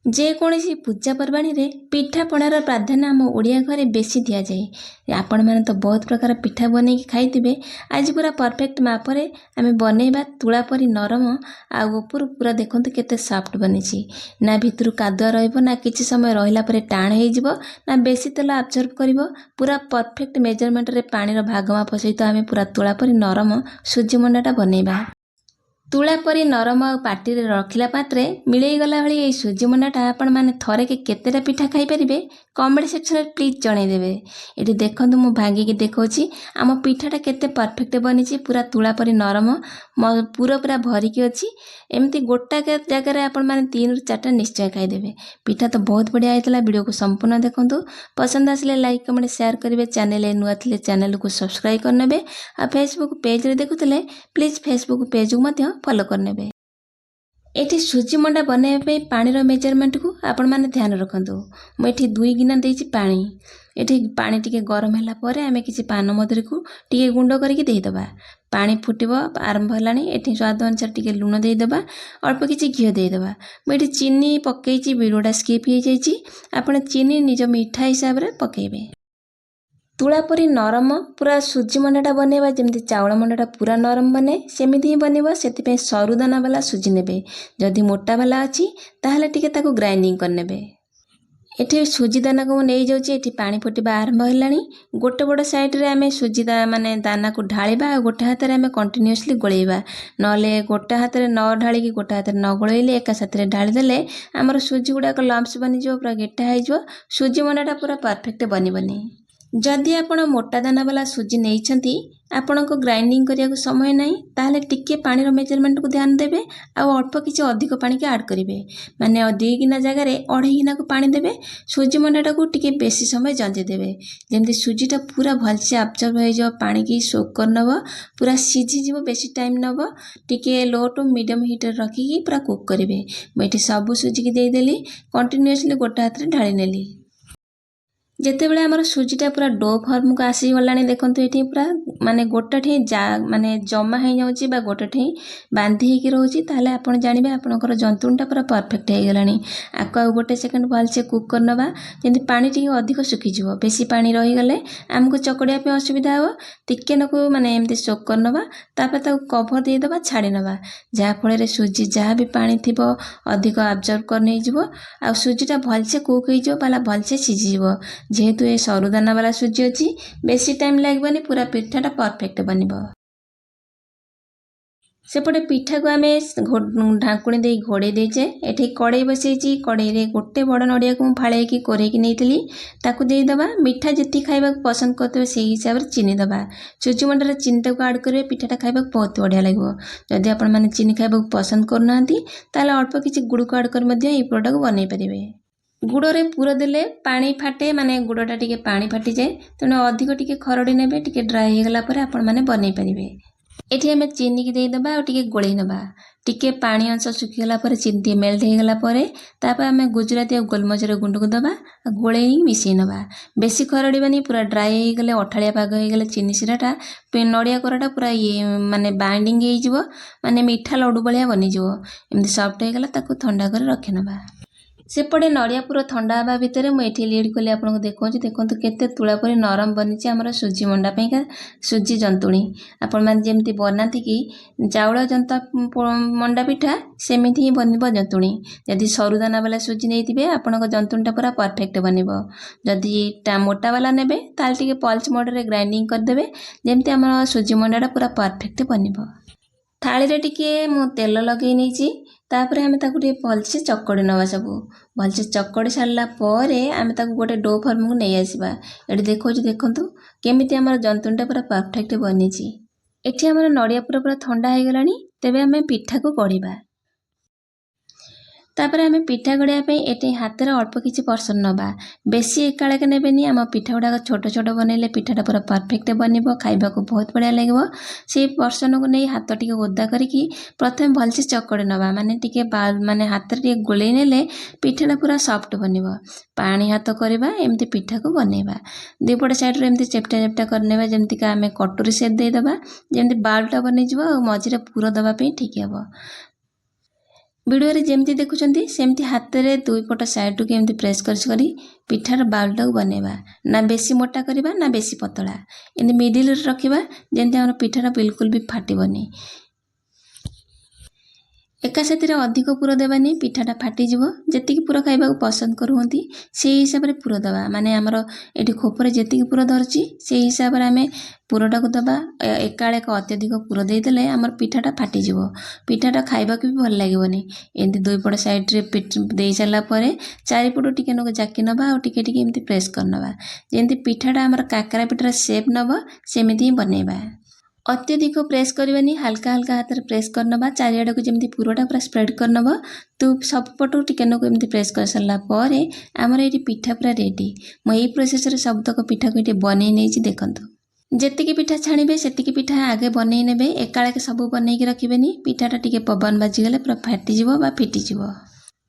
ଯେକୌଣସି ପୂଜା ପର୍ବାଣୀରେ ପିଠାପଣାର ପ୍ରାଧାନ୍ୟ ଆମ ଓଡ଼ିଆ ଘରେ ବେଶୀ ଦିଆଯାଏ। ଆପଣମାନେ ତ ବହୁତ ପ୍ରକାର ପିଠା ବନେଇକି ଖାଇଥିବେ। ଆଜି ପୁରା ପରଫେକ୍ଟ ମାପରେ ଆମେ ବନେଇବା ତୁଳା ପରି ନରମ, ଆଉ ଉପରୁ ପୁରା ଦେଖନ୍ତୁ କେତେ ସଫ୍ଟ ବନିଛି। ନା ଭିତରୁ କାଦୁଆ ରହିବ, ନା କିଛି ସମୟ ରହିଲା ପରେ ଟାଣ ହେଇଯିବ, ନା ବେଶୀ ତେଲ ଆବଜର୍ଭ କରିବ। ପୁରା ପରଫେକ୍ଟ ମେଜରମେଣ୍ଟରେ ପାଣିର ଭାଗ ମାପ ସହିତ ଆମେ ପୁରା ତୁଳା ପରି ନରମ ସୁଜି ମଣ୍ଡାଟା ବନେଇବା। ତୁଳା ପରି ନରମ ଆଉ ପାଟିରେ ରଖିଲା ପାତ୍ରେ ମିଳେଇଗଲା ଭଳି এই ସୁଜି ମଣ୍ଡାଟା ଆପଣମାନେ ଥରେକେ କେତେଟା ପିଠା ଖାଇପାରିବେ କମେଣ୍ଟ ସେକ୍ସନରେ ପ୍ଲିଜ୍ ଜଣେଇଦେବେ। ଏଠି ଦେଖନ୍ତୁ ମୁଁ ଭାଙ୍ଗିକି ଦେଖାଉଛି ଆମ ପିଠାଟା କେତେ ପରଫେକ୍ଟ ବନିଛି। ପୁରା ତୁଳା ପରି ନରମ, ପୁରା ଭରିକି ଅଛି। ଏମିତି ଗୋଟା ଜାଗାରେ ଆପଣମାନେ 3ରୁ 4ଟା ନିଶ୍ଚୟ ଖାଇଦେବେ। ପିଠା ତ ବହୁତ ବଢ଼ିଆ ହେଇଥିଲା। ଭିଡ଼ିଓକୁ ସମ୍ପୂର୍ଣ୍ଣ ଦେଖନ୍ତୁ। ପସନ୍ଦ ଆସିଲେ ଲାଇକ୍ କମେଣ୍ଟ ସେୟାର କରିବେ। ଚ୍ୟାନେଲରେ ନୂଆ ଥିଲେ ଚ୍ୟାନେଲକୁ ସବସ୍କ୍ରାଇବ୍ କରିନେବେ। ଆଉ ଫେସବୁକ୍ ପେଜରେ ଦେଖୁଥିଲେ ପ୍ଲିଜ୍ ଫେସବୁକ୍ ପେଜକୁ ମଧ୍ୟ ଫଲୋ କରିନେବେ। ଏଠି ସୁଜି ମଣ୍ଡା ବନାଇବା ପାଇଁ ପାଣିର ମେଜରମେଣ୍ଟକୁ ଆପଣମାନେ ଧ୍ୟାନ ରଖନ୍ତୁ। ମୁଁ ଏଠି 2 ଗିନା ଦେଇଛି ପାଣି। ଏଠି ପାଣି ଟିକେ ଗରମ ହେଲା ପରେ ଆମେ କିଛି ପାନମଧୁରୀକୁ ଟିକେ ଗୁଣ୍ଡ କରିକି ଦେଇଦେବା। ପାଣି ଫୁଟିବ ଆରମ୍ଭ ହେଲାଣି। ଏଠି ସ୍ୱାଦ ଅନୁସାରେ ଟିକେ ଲୁଣ ଦେଇଦେବା, ଅଳ୍ପ କିଛି ଘିଅ ଦେଇଦେବା। ମୁଁ ଏଠି ଚିନି ପକେଇଛି, ଭିଡ଼ିଓଟା ସ୍କିପ୍ ହେଇଯାଇଛି। ଆପଣ ଚିନି ନିଜ ମିଠା ହିସାବରେ ପକେଇବେ। ତୁଳା ପରି ନରମ ପୁରା ସୁଜି ମଣ୍ଡାଟା ବନେଇବା ଯେମିତି ଚାଉଳ ମଣ୍ଡାଟା ପୁରା ନରମ ବନେ ସେମିତି ହିଁ ବନିବ। ସେଥିପାଇଁ ସରୁ ଦାନା ବାଲା ସୁଜି ନେବେ। ଯଦି ମୋଟା ବାଲା ଅଛି ତାହେଲେ ଟିକେ ତାକୁ ଗ୍ରାଇଣ୍ଡିଙ୍ଗ କରିନେବେ। ଏଠି ସୁଜି ଦାନାକୁ ମୁଁ ନେଇଯାଉଛି। ଏଠି ପାଣି ଫୁଟିବା ଆରମ୍ଭ ହେଲାଣି। ଗୋଟେ ବଡ଼ ସାଇଡ଼ରେ ଆମେ ସୁଜି ଦାନାକୁ ଢାଳିବା, ଆଉ ଗୋଟେ ହାତରେ ଆମେ କଣ୍ଟିନ୍ୟୁଅସଲି ଗୋଳେଇବା। ନହେଲେ ଗୋଟେ ହାତରେ ନ ଢାଳିକି ଗୋଟେ ହାତରେ ନ ଗୋଳେଇଲେ ଏକା ସାଥିରେ ଢାଳିଦେଲେ ଆମର ସୁଜି ଗୁଡ଼ାକ ଲମ୍ପସ୍ ବନିଯିବ, ପୁରା ଗେଟା ହେଇଯିବ। ସୁଜି ମଣ୍ଡାଟା ପୁରା ପରଫେକ୍ଟ ବନିବନି। ଯଦି ଆପଣ ମୋଟା ଦାନା ବାଲା ସୁଜି ନେଇଛନ୍ତି, ଆପଣଙ୍କୁ ଗ୍ରାଇଣ୍ଡିଙ୍ଗ କରିବାକୁ ସମୟ ନାହିଁ, ତାହେଲେ ଟିକେ ପାଣିର ମେଜରମେଣ୍ଟକୁ ଧ୍ୟାନ ଦେବେ, ଆଉ ଅଳ୍ପ କିଛି ଅଧିକ ପାଣିକି ଆଡ଼୍ କରିବେ। ମାନେ 2 ଗିନା ଜାଗାରେ 2.5 ଗିନାକୁ ପାଣି ଦେବେ। ସୁଜି ମଣ୍ଡାଟାକୁ ଟିକେ ବେଶୀ ସମୟ ଜନ୍ତି ଦେବେ, ଯେମିତି ସୁଜିଟା ପୁରା ଭଲସେ ଆବଜର୍ଭ ହେଇଯିବ, ପାଣିକି ସୋକ୍ କରିନେବ, ପୁରା ସିଝିଯିବ। ବେଶୀ ଟାଇମ୍ ନେବ। ଟିକେ ଲୋ ଟୁ ମିଡ଼ିୟମ୍ ହିଟ୍ରେ ରଖିକି ପୁରା କୁକ୍ କରିବେ। ମୁଁ ଏଠି ସବୁ ସୁଜିକି ଦେଇଦେଲି, କଣ୍ଟିନ୍ୟୁଅସଲି ଗୋଟେ ହାତରେ ଢାଳି ନେଲି। ଯେତେବେଳେ ଆମର ସୁଜିଟା ପୁରା ଡୋ ଫର୍ମକୁ ଆସିଗଲାଣି, ଦେଖନ୍ତୁ ଏଠି ପୁରା ମାନେ ଗୋଟାଠି ଜମା ହେଇଯାଉଛି ବା ଗୋଟାଠି ବାନ୍ଧି ହେଇକି ରହୁଛି, ତାହେଲେ ଆପଣ ଜାଣିବେ ଆପଣଙ୍କର ଜନ୍ତୁଣିଟା ପୁରା ପରଫେକ୍ଟ ହେଇଗଲାଣି। ଆକୁ ଆଉ ଗୋଟେ ସେକେଣ୍ଡ ଭଲସେ କୁକ୍ କରିନେବା, ଯେମିତି ପାଣି ଟିକେ ଅଧିକ ଶୁଖିଯିବ। ବେଶୀ ପାଣି ରହିଗଲେ ଆମକୁ ଚକଡ଼ିବା ପାଇଁ ଅସୁବିଧା ହେବ। ଟିକେ ନାକୁ ଏମିତି ସୋକ୍ କରିନେବା, ତାପରେ ତାକୁ କଭର୍ ଦେଇଦେବା, ଛାଡ଼ି ନେବା। ଯାହାଫଳରେ ସୁଜି ଯାହା ବି ପାଣି ଥିବ ଅଧିକ ଆବଜର୍ଭ କରି ନେଇଯିବ, ଆଉ ସୁଜିଟା ଭଲସେ କୁକ୍ ହେଇଯିବ, ଭଲସେ ସିଝିଯିବ। ଯେହେତୁ ଏ ସରୁ ଦାନା ବାଲା ସୁଜି ଅଛି, ବେଶୀ ଟାଇମ୍ ଲାଗିବନି, ପୁରା ପିଠାଟା ପରଫେକ୍ଟ ବନିବ। ସେପଟେ ପିଠାକୁ ଆମେ ଢାଙ୍କୁଣି ଦେଇ ଘୋଡ଼େଇ ଦେଇଛେ। ଏଠି କଡ଼େଇ ବସେଇଛି। କଡ଼େଇରେ ଗୋଟେ ବଡ଼ ନଡ଼ିଆକୁ ମୁଁ ଫାଳେଇକି କୋରେଇକି ନେଇଥିଲି, ତାକୁ ଦେଇଦେବା। ମିଠା ଯେତିକି ଖାଇବାକୁ ପସନ୍ଦ କରୁଥିବେ ସେଇ ହିସାବରେ ଚିନି ଦେବା। ସୁଜି ମଣ୍ଡାରେ ଚିନିଟାକୁ ଆଡ଼୍ କରିବେ, ପିଠାଟା ଖାଇବାକୁ ବହୁତ ବଢ଼ିଆ ଲାଗିବ। ଯଦି ଆପଣମାନେ ଚିନି ଖାଇବାକୁ ପସନ୍ଦ କରୁନାହାନ୍ତି, ତାହେଲେ ଅଳ୍ପ କିଛି ଗୁଡ଼କୁ ଆଡ଼୍ କରି ମଧ୍ୟ ଏହି ପୁରଟାକୁ ବନେଇ ପାରିବେ। ଗୁଡ଼ରେ ପୁର ଦେଲେ ପାଣି ଫାଟେ, ଗୁଡ଼ଟା ଟିକେ ପାଣି ଫାଟିଯାଏ। ତେଣୁ ଅଧିକ ଟିକେ ଖରଡ଼ି ନେବେ। ଟିକେ ଡ୍ରାଏ ହେଇଗଲା ପରେ ଆପଣମାନେ ବନେଇ ପାରିବେ। ଏଠି ଆମେ ଚିନିକି ଦେଇଦେବା, ଆଉ ଟିକେ ଗୋଳେଇ ନେବା। ଟିକେ ପାଣି ଅଂଶ ଶୁଖିଗଲା ପରେ, ଚିନି ଟିକେ ମେଲ୍ଟ ହେଇଗଲା ପରେ, ତାପରେ ଆମେ ଗୁଜୁରାତି ଆଉ ଗୋଲମରିଚର ଗୁଣ୍ଡକୁ ଦେବା, ଆଉ ଗୋଳେଇ ମିଶାଇ ନେବା। ବେଶୀ ଖରଡ଼ିବାନି, ପୁରା ଡ୍ରାଏ ହେଇଗଲେ, ଅଠାଳିଆ ପାଗ ହେଇଗଲେ ଚିନି ଶିରାଟା ନଡ଼ିଆ କୋରାଟା ପୁରା ବାଇଣ୍ଡିଙ୍ଗ ହେଇଯିବ, ମିଠା ଲଡ଼ୁ ଭଳିଆ ବନିଯିବ। ଏମିତି ସଫ୍ଟ ହେଇଗଲା, ତାକୁ ଥଣ୍ଡା କରି ରଖିନେବା। ସେପଟେ ନଡ଼ିଆ ପୁର ଥଣ୍ଡା ହେବା ଭିତରେ ମୁଁ ଏଠି ଲିଡ୍ ଖୋଲି ଆପଣଙ୍କୁ ଦେଖାଉଛି। ଦେଖନ୍ତୁ କେତେ ତୁଳା ପରି ନରମ ବନିଛି ଆମର ସୁଜି ମଣ୍ଡା ପାଇଁକା ସୁଜି ଜନ୍ତୁଣି। ଆପଣମାନେ ଯେମିତି ବନାନ୍ତି କି ଚାଉଳ ଜନ୍ତା ମଣ୍ଡା ପିଠା, ସେମିତି ହିଁ ବନିବ ଜନ୍ତୁଣି। ଯଦି ସରୁ ଦାନା ବାଲା ସୁଜି ନେଇଥିବେ, ଆପଣଙ୍କ ଜନ୍ତୁଣିଟା ପୁରା ପରଫେକ୍ଟ ବନିବ। ଯଦି ମୋଟା ବାଲା ନେବେ, ତାହେଲେ ଟିକେ ପଲ୍ସ ମୋଡ଼ରେ ଗ୍ରାଇଣ୍ଡିଙ୍ଗ କରିଦେବେ, ଯେମିତି ଆମର ସୁଜି ମଣ୍ଡାଟା ପୁରା ପରଫେକ୍ଟ ବନିବ। ଥାଳିରେ ଟିକେ ମୁଁ ତେଲ ଲଗେଇ ନେଇଛି। ତାପରେ ଆମେ ତାକୁ ଟିକେ ଭଲସେ ଚକଡ଼ି ନେବା। ସବୁ ଭଲସେ ଚକଡ଼ି ସାରିଲା ପରେ ଆମେ ତାକୁ ଗୋଟେ ଡୋ ଫର୍ମକୁ ନେଇ ଆସିବା। ଏଠି ଦେଖାଉଛି, ଦେଖନ୍ତୁ କେମିତି ଆମର ଜନ୍ତୁଣିଟା ପୁରା ପରଫେକ୍ଟ ବନିଛି। ଏଠି ଆମର ନଡ଼ିଆ ପୁରା ଥଣ୍ଡା ହେଇଗଲାଣି। ତେବେ ଆମେ ପିଠାକୁ ଗଢ଼ିବା। ତାପରେ ଆମେ ପିଠା ଗଢ଼ିବା ପାଇଁ ଏଠି ହାତରେ ଅଳ୍ପ କିଛି ପର୍ସନ ନେବା। ବେଶୀ ଏକାଳକେ ନେବେନି। ଆମ ପିଠା ଗୁଡ଼ାକ ଛୋଟ ଛୋଟ ବନେଇଲେ ପିଠାଟା ପୁରା ପରଫେକ୍ଟ ବନିବ, ଖାଇବାକୁ ବହୁତ ବଢ଼ିଆ ଲାଗିବ। ସେଇ ପର୍ସନକୁ ନେଇ ହାତ ଟିକେ ଓଦା କରିକି ପ୍ରଥମେ ଭଲସେ ଚକଡ଼ି ନେବା। ଟିକେ ହାତରେ ଟିକେ ଗୋଳେଇ ନେଲେ ପିଠାଟା ପୁରା ସଫ୍ଟ ବନିବ। ପାଣି ହାତ କରିବା, ଏମିତି ପିଠାକୁ ବନେଇବା। ଦୁଇପଟ ସାଇଡ଼୍ରୁ ଏମିତି ଚେପ୍ଟା ଚେପ୍ଟା କରିନେବା, ଯେମିତିକା ଆମେ କଟୁରୀ ସେପ୍ ଦେଇଦେବା, ଯେମିତି ବାଲ୍ଟା ବନିଯିବ, ଆଉ ମଝିରେ ପୁର ଦେବା ପାଇଁ ଠିକ୍ ହେବ। ଭିଡ଼ିଓରେ ଯେମିତି ଦେଖୁଛନ୍ତି ସେମିତି ହାତରେ ଦୁଇ ପଟ ସାଇଡ଼କୁ ଏମିତି ପ୍ରେସ୍ କରି ପିଠାର ବାଉଲଟାକୁ ବନେଇବା। ନା ବେଶୀ ମୋଟା କରିବା ନା ବେଶୀ ପତଳା, ଏମିତି ମିଡ଼ିଲରେ ରଖିବା ଯେମିତି ଆମର ପିଠାଟା ବିଲକୁଲ ବି ଫାଟିବନି। ଏକା ସାଥିରେ ଅଧିକ ପୁର ଦେବାନି, ପିଠାଟା ଫାଟିଯିବ। ଯେତିକି ପୁର ଖାଇବାକୁ ପସନ୍ଦ କରୁଛନ୍ତି ସେଇ ହିସାବରେ ପୁର ଦେବା। ମାନେ ଆମର ଏଠି ଖୋପରେ ଯେତିକି ପୁର ଧରୁଛି ସେଇ ହିସାବରେ ଆମେ ପୁରଟାକୁ ଦେବା। ଏକାବେଳେ ଅତ୍ୟଧିକ ପୁର ଦେଇଦେଲେ ଆମର ପିଠାଟା ଫାଟିଯିବ, ପିଠାଟା ଖାଇବାକୁ ବି ଭଲ ଲାଗିବନି। ଏମିତି ଦୁଇ ପଟ ସାଇଡ଼ରେ ଦେଇ ସାରିଲା ପରେ ଚାରିପଟୁ ଟିକେ ନାକୁ ଜାକି ନେବା ଆଉ ଟିକେ ଟିକେ ଏମିତି ପ୍ରେସ୍ କରିନେବା। ଯେମିତି ପିଠାଟା ଆମର କାକରା ପିଠାର ସେପ୍ ନେବ ସେମିତି ହିଁ ବନେଇବା। ଅତ୍ୟଧିକ ପ୍ରେସ୍ କରିବାନି, ହାଲକା ହାଲକା ହାତରେ ପ୍ରେସ୍ କରିନେବା। ଚାରିଆଡ଼କୁ ଯେମିତି ପୁରଟା ପୁରା ସ୍ପ୍ରେଡ୍ କରିନେବ। ତ ସବୁପଟୁ ଟିକେ ନାକୁ ଏମିତି ପ୍ରେସ୍ କରିସାରିଲା ପରେ ଆମର ଏଇଠି ପିଠା ପୁରା ରେଡ଼ି। ମୁଁ ଏଇ ପ୍ରୋସେସରେ ସବୁତକ ପିଠାକୁ ଏଠି ବନେଇ ନେଇଛି, ଦେଖନ୍ତୁ। ଯେତିକି ପିଠା ଛାଣିବେ ସେତିକି ପିଠା ଆଗେ ବନେଇ ନେବେ, ଏକାଳକେ ସବୁ ବନେଇକି ରଖିବେନି। ପିଠାଟା ଟିକେ ପବନ ବାଜିଗଲେ ପୁରା ଫାଟିଯିବ ବା ଫିଟିଯିବ।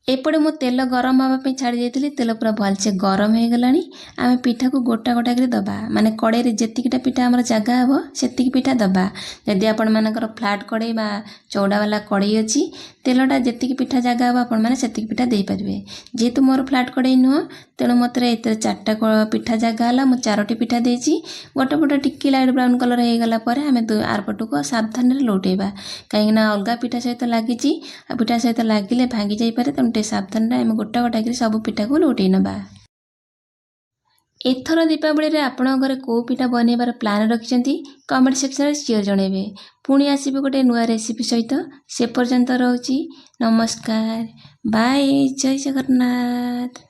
ଏପଟେ ମୁଁ ତେଲ ଗରମ ହେବା ପାଇଁ ଛାଡ଼ି ଦେଇଥିଲି, ତେଲ ପୁରା ଭଲସେ ଗରମ ହେଇଗଲାଣି। ଆମେ ପିଠାକୁ ଗୋଟା ଗୋଟା କରି ଦେବା। ମାନେ କଡ଼େଇରେ ଯେତିକିଟା ପିଠା ଆମର ଜାଗା ହେବ ସେତିକି ପିଠା ଦେବା। ଯଦି ଆପଣମାନଙ୍କର ଫ୍ଲାଟ୍ କଡ଼େଇ ବା ଚଉଡ଼ାବାଲା କଡ଼େଇ ଅଛି, ତେଲଟା ଯେତିକି ପିଠା ଜାଗା ହେବ ଆପଣମାନେ ସେତିକି ପିଠା ଦେଇପାରିବେ। ଯେହେତୁ ମୋର ଫ୍ଲାଟ୍ କଡ଼େଇ ନୁହଁ, ତେଣୁ ମୋତେ ଏଥିରେ 4ଟା ପିଠା ଜାଗା ହେଲା, ମୁଁ 4ଟି ପିଠା ଦେଇଛି। ଗୋଟେ ପଟ ଟିକେ ଲାଇଟ୍ ବ୍ରାଉନ୍ କଲର୍ ହେଇଗଲା ପରେ ଆମେ ଆର ପଟକୁ ସାବଧାନରେ ଲଉଟେଇବା, କାହିଁକିନା ଅଲଗା ପିଠା ସହିତ ଲାଗିଛି। ଆଉ ପିଠା ସହିତ ଲାଗିଲେ ଭାଙ୍ଗି ଯାଇପାରେ, ତେଣୁ ଟିକେ ସାବଧାନରେ ଆମେ ଗୋଟା ଗୋଟା କରି ସବୁ ପିଠାକୁ ଲଉଟେଇ ନେବା। ଏଥର ଦୀପାବଳିରେ ଆପଣଙ୍କ ଘରେ କେଉଁ ପିଠା ବନେଇବାର ପ୍ଲାନ୍ ରଖିଛନ୍ତି କମେଣ୍ଟ ସେକ୍ସନରେ ସିଓର ଜଣାଇବେ। ପୁଣି ଆସିବି ଗୋଟେ ନୂଆ ରେସିପି ସହିତ। ସେ ପର୍ଯ୍ୟନ୍ତ ରହୁଛି, ନମସ୍କାର, ବାଏ, ଜୟ ଜଗନ୍ନାଥ।